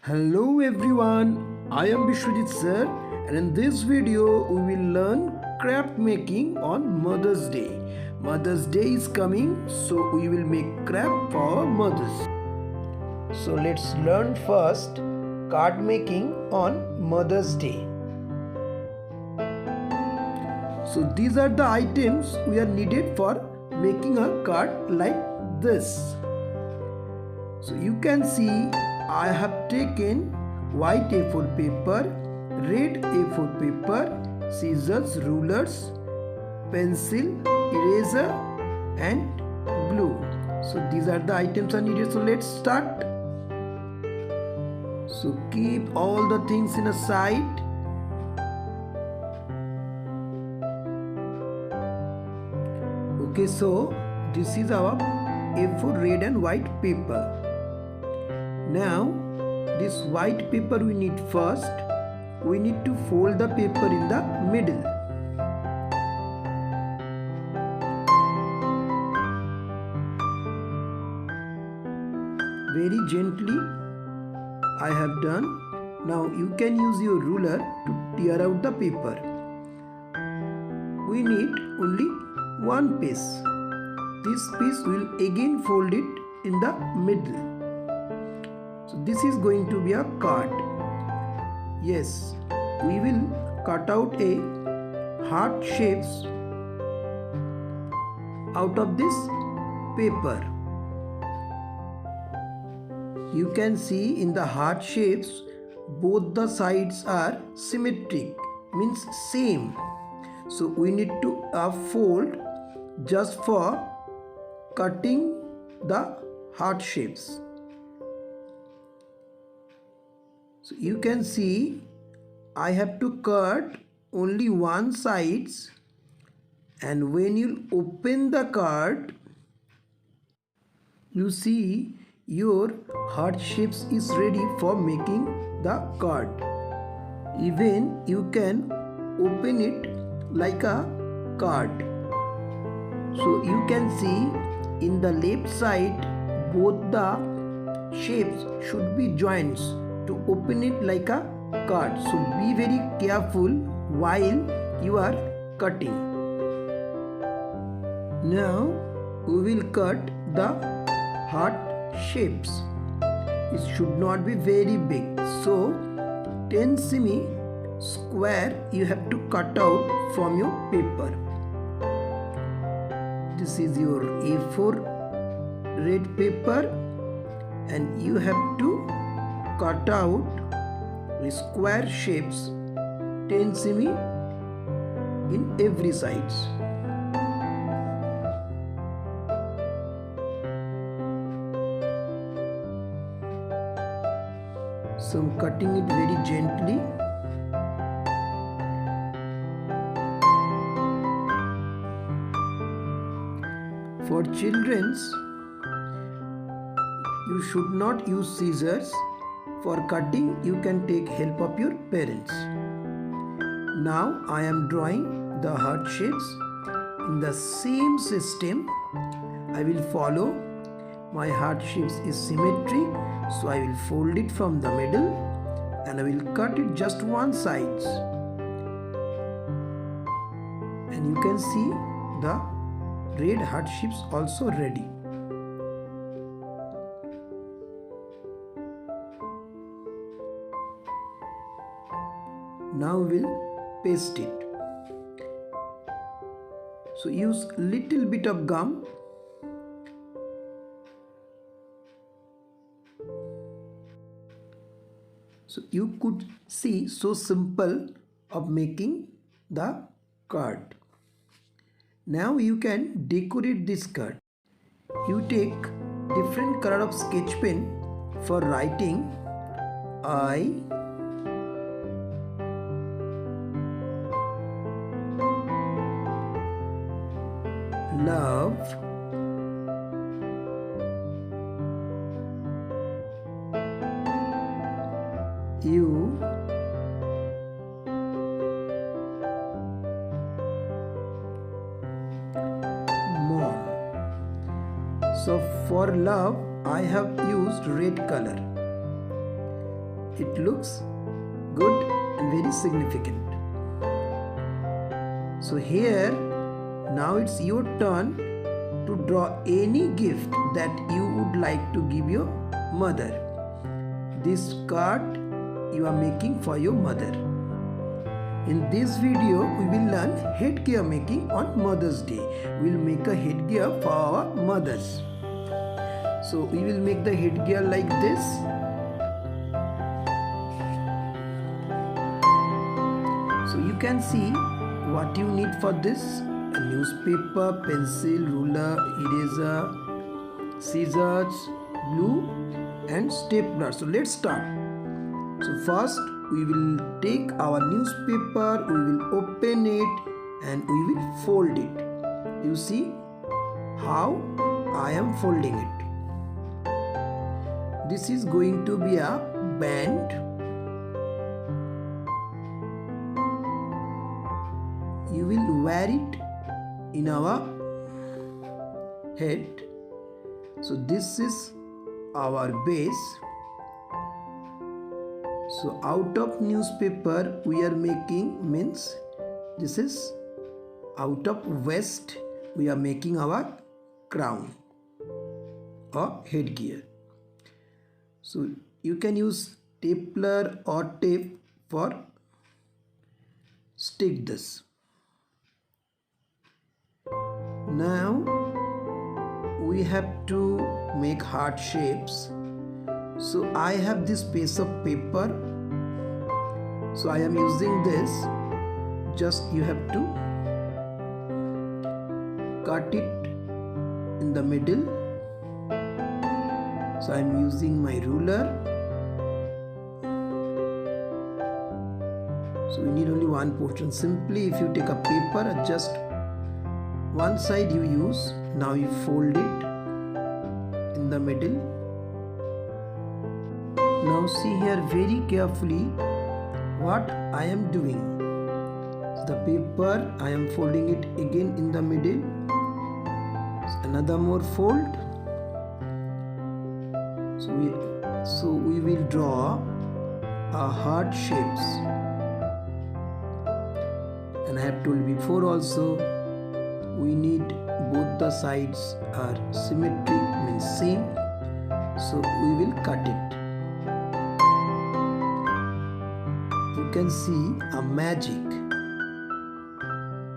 Hello everyone, I am Vishwajit sir, and in this video we will learn craft making on Mother's Day. Mother's Day is coming, so we will make craft for our mothers. So let's learn first card making on Mother's Day. So these are the items we are needed for making a card like this. So you can see I have taken white A4 paper, red A4 paper, scissors, rulers, pencil, eraser and glue. So these are the items are needed. So let's start. So keep all the things in a side. Okay, so this is our A4 red and white paper. Now this white paper we need first. We need to fold the paper in the middle. Very gently I have done. Now you can use your ruler to tear out the paper. We need only one piece. This piece will again fold it in the middle. So this is going to be a card. Yes, we will cut out a heart shapes out of this paper. You can see in the heart shapes both the sides are symmetric, means same. So we need to fold just for cutting the heart shapes. So you can see I have to cut only one sides, and when you open the card you see your heart shapes is ready for making the card. Even you can open it like a card. So you can see in the left side both the shapes should be joints to open it like a card. So be very careful while you are cutting. Now we will cut the heart shapes. It should not be very big. So 10 semi square you have to cut out from your paper. This is your A4 red paper, and you have to cut out the square shapes 10 semi in every sides. So I'm cutting it very gently. For children's, you should not use scissors. For cutting, you can take help of your parents. Now I am drawing the heart shapes in the same system. I will follow. My heart shapes is symmetric, so I will fold it from the middle and I will cut it just one side. And you can see the red heart shapes also ready. Now we'll paste it. So use little bit of gum. So you could see so simple of making the card. Now you can decorate this card. You take different color of sketch pen for writing I love you mom. So for love I have used red color. it looks good and very significant. So here, now it's your turn to draw any gift that you would like to give your mother. This card you are making for your mother. In this video, we will learn headgear making on Mother's Day. We will make a headgear for our mothers. So we will make the headgear like this. So you can see what you need for this: a newspaper, pencil, ruler, eraser, scissors, glue and stapler. So let's start. So first we will take our newspaper, we will open it and we will fold it. You see how I am folding it. This is going to be a band. You will wear it in our head. So this is our base. So out of newspaper we are making, means this is out of vest we are making our crown or headgear. So you can use stapler or tape for stick this. Now we have to make heart shapes. So I have this piece of paper. So I am using this. Just you have to cut it in the middle. So I am using my ruler. So we need only one portion. Simply if you take a paper, just one side you use. Now you fold it in the middle. Now see here very carefully what I am doing. So the paper I am folding it again in the middle. So another more fold. So we will draw a heart shapes. And I have told before also, we need both the sides are symmetric, means same. So we will cut it. You can see a magic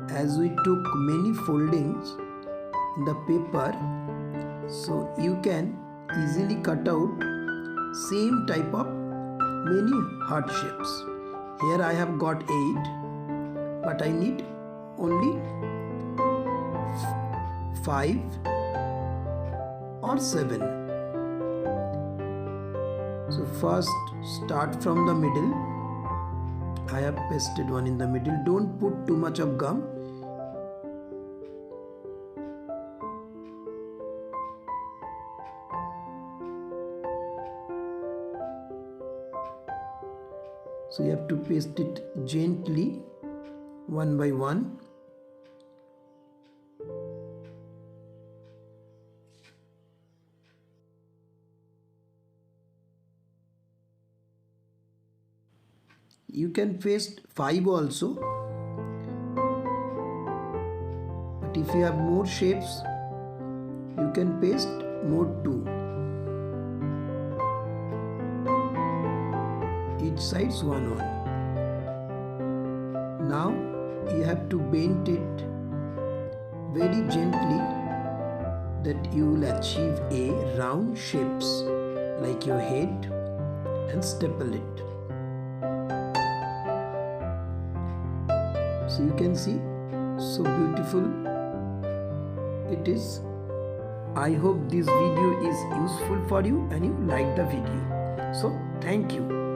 as we took many foldings in the paper. So you can easily cut out same type of many heart shapes. Here I have got 8, but I need only 5 or 7. So first start from the middle. I have pasted one in the middle. Don't put too much of gum. So you have to paste it gently, one by one. You can paste 5 also, but if you have more shapes, you can paste more 2. Each side's 1. Now you have to bend it very gently that you will achieve a round shapes like your head, and staple it. So you can see so beautiful it is. I hope this video is useful for you and you like the video. So thank you.